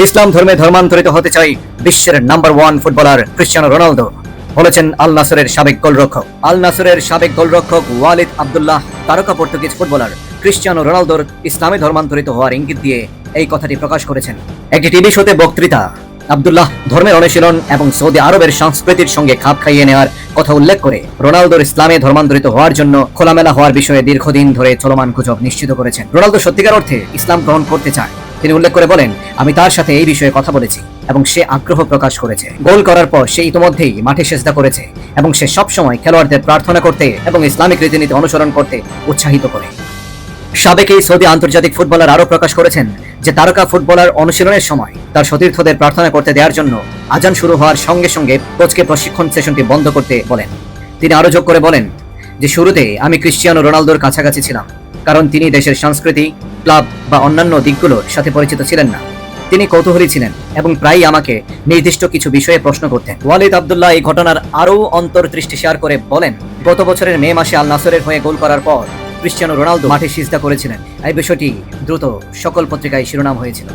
ইসলাম ধর্মে ধর্মান্তরিত হতে চাই বিশ্বের নাম্বার 1 ফুটবলার ক্রিস্টিয়ানো রোনালদো, বলেছেন আল নাসরের সাবেক গোলরক্ষক। আল নাসরের সাবেক গোলরক্ষক ওয়ালিদ আব্দুল্লাহ তারকা পর্তুগিজ ফুটবলার ক্রিস্টিয়ানো রোনালদোর ইসলামে ধর্মান্তরিত হওয়ার ইঙ্গিত দিয়ে এই কথাটি প্রকাশ করেছেন। একটি টিভি শোতে বক্তৃতা আব্দুল্লাহ ধর্মের অনুশীলন এবং সৌদি আরবের সংস্কৃতির সঙ্গে খাপ খাইয়ে নেওয়ার কথা উল্লেখ করে রোনালদোর ইসলামে ধর্মান্তরিত হওয়ার জন্য খোলামেলা হওয়ার বিষয়ে দীর্ঘদিন ধরে চলমান গুজব নিশ্চিত করেছেন। রোনালদো সত্যিকার অর্থে ইসলাম গ্রহণ করতে চায়। তিনি উল্লেখ করে বলেন, আমি তার সাথে এই বিষয়ে কথা বলেছি এবং সে আগ্রহ প্রকাশ করেছে। গোল করার পর সে ইতিমধ্যেই মাঠে সেজদা করেছে এবং সে সবসময় খেলোয়াড়দের প্রার্থনা করতে এবং ইসলামিক রীতিনীতি অনুসরণ করতে উৎসাহিত করে। সাবেক এই সৌদি আন্তর্জাতিক ফুটবলার আরও প্রকাশ করেছেন যে তারকা ফুটবলার অনুশীলনের সময় তার সতীর্থদের প্রার্থনা করতে দেওয়ার জন্য আজান শুরু হওয়ার সঙ্গে সঙ্গে কোচকে প্রশিক্ষণ সেশনটি বন্ধ করতে বলেন। তিনি আরও যোগ করে বলেন যে শুরুতে আমি ক্রিস্টিয়ানো রোনালদোর কাছাকাছি ছিলাম, কারণ তিনি দেশের সংস্কৃতি, ক্লাব বা অন্যান্য দিকগুলোর সাথে পরিচিত ছিলেন না। তিনি কৌতূহলী ছিলেন এবং প্রায়ই আমাকে নির্দিষ্ট কিছু বিষয়ে প্রশ্ন করতেন। ওয়ালিদ আব্দুল্লাহ এই ঘটনার আরও অন্তর্দৃষ্টি শেয়ার করে বলেন, গত বছরের মে মাসে আল নাসরের হয়ে গোল করার পর ক্রিস্টিয়ানো রোনালদো মাঠে সিজদা করেছিলেন। এই বিষয়টি দ্রুত সকল পত্রিকায় শিরোনাম হয়েছিল।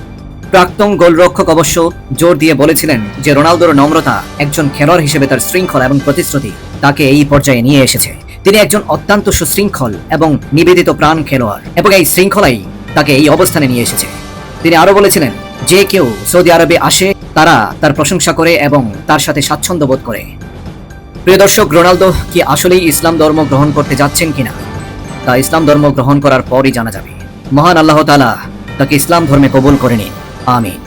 প্রাক্তন গোলরক্ষক অবশ্য জোর দিয়ে বলেছিলেন যে রোনালদোর নম্রতা একজন খেলোয়াড় হিসেবে তার শৃঙ্খলা এবং প্রতিশ্রুতি তাকে এই পর্যায়ে নিয়ে এসেছে। তিনি একজন অত্যন্ত সুশৃঙ্খল এবং নিবেদিত প্রাণ খেলোয়াড় এবং এই শৃঙ্খলাই তাকে এই অবস্থানে নিয়ে এসেছে। তিনি আরো বলেছিলেন, যে কেউ সৌদি আরবে আসে তারা তার প্রশংসা করে এবং তার সাথে স্বাচ্ছন্দ্য বোধ করে। প্রিয় দর্শক, রোনালদো কি আসলেই ইসলাম ধর্ম গ্রহণ করতে যাচ্ছেন কিনা তা ইসলাম ধর্ম গ্রহণ করার পরই জানা যাবে। মহান আল্লাহ তাআলা তাকে ইসলাম ধর্মে কবুল করে নিন। আমিন।